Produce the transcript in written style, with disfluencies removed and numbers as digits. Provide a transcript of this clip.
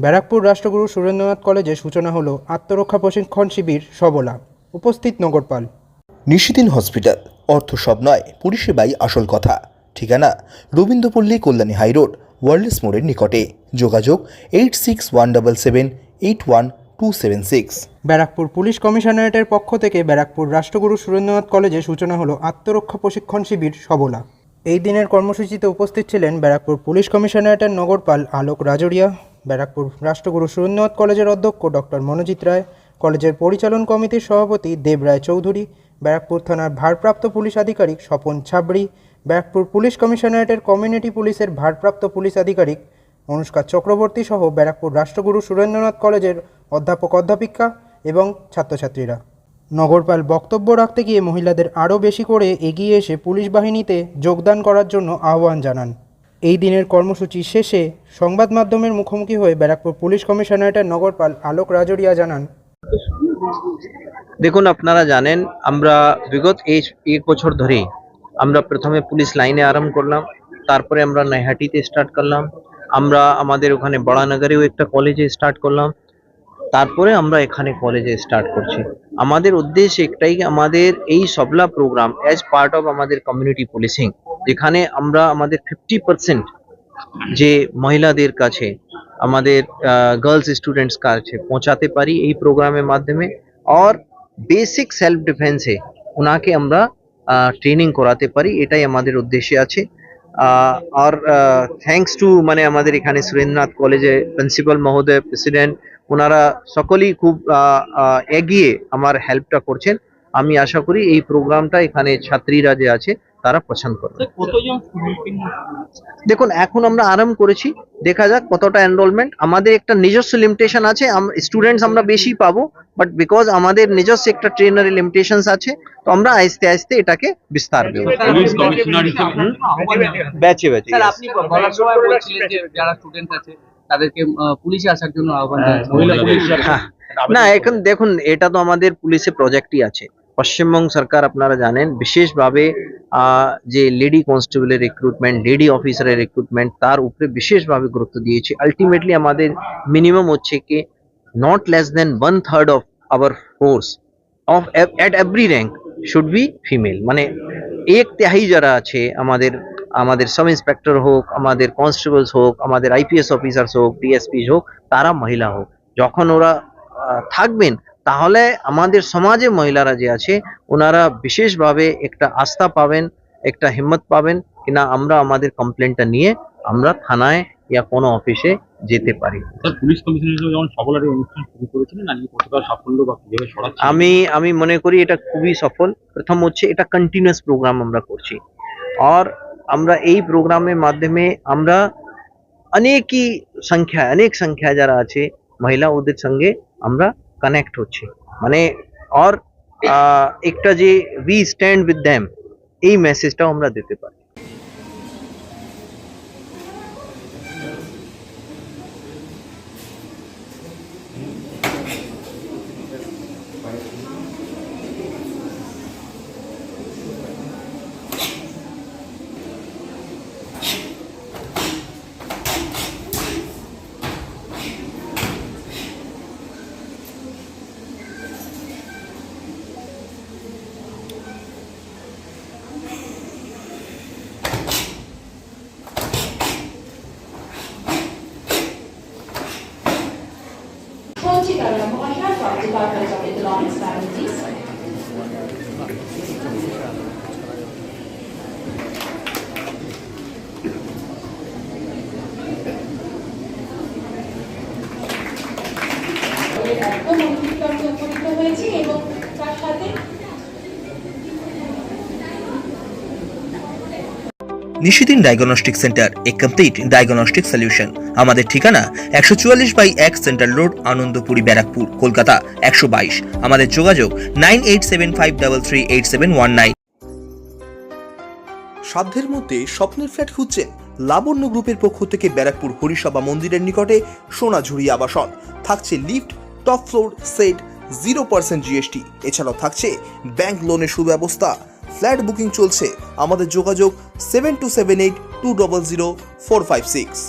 ব্যারাকপুর রাষ্ট্রগুরু সুরেন্দ্রনাথ কলেজে সূচনা হলো আত্মরক্ষা প্রশিক্ষণ শিবির সবলা। উপস্থিত নগরপাল। নিশিদিন হসপিটাল, অর্থ সব নয়, পরিষেবাই আসল কথা। ঠিকানা রবীন্দ্রপল্লী, কল্যাণী হাইরোড, ওয়ার্ল্ডস মোড়ের নিকটে। যোগাযোগ 8617781276। ব্যারাকপুর পুলিশ কমিশনারেটের পক্ষ থেকে ব্যারাকপুর রাষ্ট্রগুরু সুরেন্দ্রনাথ কলেজে সূচনা হলো আত্মরক্ষা প্রশিক্ষণ শিবির সবলা। এই দিনের কর্মসূচিতে উপস্থিত ছিলেন ব্যারাকপুর পুলিশ কমিশনারেটের নগরপাল আলোক রাজরিয়া, ব্যারাকপুর রাষ্ট্রগুরু সুরেন্দ্রনাথ কলেজের অধ্যক্ষ ডক্টর মনোজিৎ রায়, কলেজের পরিচালন কমিটির সভাপতি দেবরায় চৌধুরী, ব্যারাকপুর থানার ভারপ্রাপ্ত পুলিশ আধিকারিক স্বপন ছাবড়ি, ব্যারাকপুর পুলিশ কমিশনারেটের কমিউনিটি পুলিশের ভারপ্রাপ্ত পুলিশ আধিকারিক অনুষ্কা চক্রবর্তী সহ ব্যারাকপুর রাষ্ট্রগুরু সুরেন্দ্রনাথ কলেজের অধ্যাপক অধ্যাপিকা এবং ছাত্রছাত্রীরা। নগরপাল বক্তব্য রাখতে গিয়ে মহিলাদের আরও বেশি করে এগিয়ে এসে পুলিশ বাহিনীতে যোগদান করার জন্য আহ্বান জানান। এই দিনের কর্মসূচি শেষে সংবাদ মাধ্যমের মুখোমুখি হয়ে ব্যারাকপুর পুলিশ কমিশনারেটের নগরপাল আলোক রাজরিয়া জানান, দেখুন, আপনারা জানেন আমরা বিগত এক বছর ধরে আমরা প্রথমে পুলিশ লাইনে আরম্ভ করলাম, তারপরে আমরা নৈহাটিতে স্টার্ট করলাম, আমরা আমাদের ওখানে বড়ানগরেও একটা কলেজে স্টার্ট করলাম, তারপরে আমরা এখানে কলেজে স্টার্ট করছি। আমাদের উদ্দেশ্য একটাই, আমাদের এই সবলা প্রোগ্রাম অ্যাজ পার্ট অফ আমাদের কমিউনিটি পুলিশিং, যেখানে আমরা আমাদের 50% যে মহিলাদের কাছে, আমাদের গার্লস স্টুডেন্টস কাছে পৌঁছাতে পারি এই প্রোগ্রামের মাধ্যমে। আর বেসিক সেলফ ডিফেন্সে ওনাকে আমরা ট্রেনিং করাতে পারি, এটাই আমাদের উদ্দেশ্যে আছে। আর থ্যাঙ্কস টু আমাদের এখানে সুরেন্দ্রনাথ কলেজে প্রিন্সিপাল মহোদয়, প্রেসিডেন্ট, ওনারা সকলেই খুব এগিয়ে আমার হেল্পটা করছেন। আমি আশা করি এই প্রোগ্রামটা এখানে ছাত্রীরা যে আছে তারা পছন্দ করবে। দেখুন, এখন আমরা আরম্ভ করেছি, দেখা যাক কতটা এনরোলমেন্ট। আমাদের একটা নিজস্ব লিমিটেশন আছে, স্টুডেন্টস আমরা বেশি পাবো, বাট বিকজ আমাদের নিজস্ব একটা ট্রেনারের লিমিটেশনস আছে, তো আমরা আস্তে আস্তে এটাকে বিস্তার দেব। ব্যাচে ব্যাচে আপনি বলার সময় বলছিলেন যে যারা স্টুডেন্ট আছে তাদেরকে পুলিশে আসার জন্য আহ্বান জানাচ্ছেন। না, এখন দেখুন, এটা তো আমাদের পুলিশের প্রজেক্টই আছে। পশ্চিমবঙ্গ সরকার আপনারা জানেন বিশেষভাবে যে লেডি কনস্টেবলের রিক্রুটমেন্ট, লেডি অফিসারের রিক্রুটমেন্ট, তার উপরে বিশেষভাবে গুরুত্ব দিয়েছে। আলটিমেটলি আমাদের মিনিমাম হচ্ছে কি not less than 1/3 of our force of at every rank should be female. এক তিহাই যারা আছে আমাদের সাব ইন্সপেক্টর হোক, আমাদের কনস্টেবলস হোক, আমাদের আইপিএস অফিসার্স হোক, ডিএসপি হোক, তারা মহিলা হোক। যখন ওরা থাকবেন তাহলে আমাদের সমাজে মহিলারা যে আছে ওনারা বিশেষভাবে একটা আস্থা পাবেন, একটা হিম্মত পাবেন কিনা আমরা আমাদের কমপ্লেনটা নিয়ে আমরা থানায় ইয়া কোনো অফিসে যেতে পারি। পুলিশ কমিশনার যখন সফল অনুষ্ঠান শুরু করেছিলেন, আজকে কতটা সাফল্য বা কিভাবে ছড়াচ্ছে? আমি মনে করি এটা খুবই সফল। প্রথম হচ্ছে এটা কন্টিনিউয়াস প্রোগ্রাম আমরা করছি, আর আমরা এই প্রোগ্রামের মাধ্যমে আমরা অনেক সংখ্যা যারা আছে মহিলা, ওদের সঙ্গে আমরা কানেক্ট হচ্ছে। আর একটা যে উই স্ট্যান্ড উইথ দেম, এই মেসেজটাও আমরা দিতে পারি। Department of Economics, Strategies. Nishidin diagnostic centre, A complete diagnostic solution. আমাদের ঠিকানা 144/1 সেন্ট্রাল রোড, আনন্দপুরি, ব্যারাকপুর, কলকাতা 122। আমাদের যোগাযোগ 9875338719। সাধ্যের মধ্যে স্বপ্নের ফ্ল্যাট খুঁজছেন? লাবণ্য গ্রুপের পক্ষ থেকে ব্যারাকপুর হরিসভা মন্দিরের নিকটে সোনাঝুরি আবাসন। থাকছে lift, top floor, set, 0% GST. এছাড়াও থাকছে ব্যাংক লোনের সুব্যবস্থা। ফ্ল্যাট বুকিং চলছে। আমাদের যোগাযোগ 7278200456।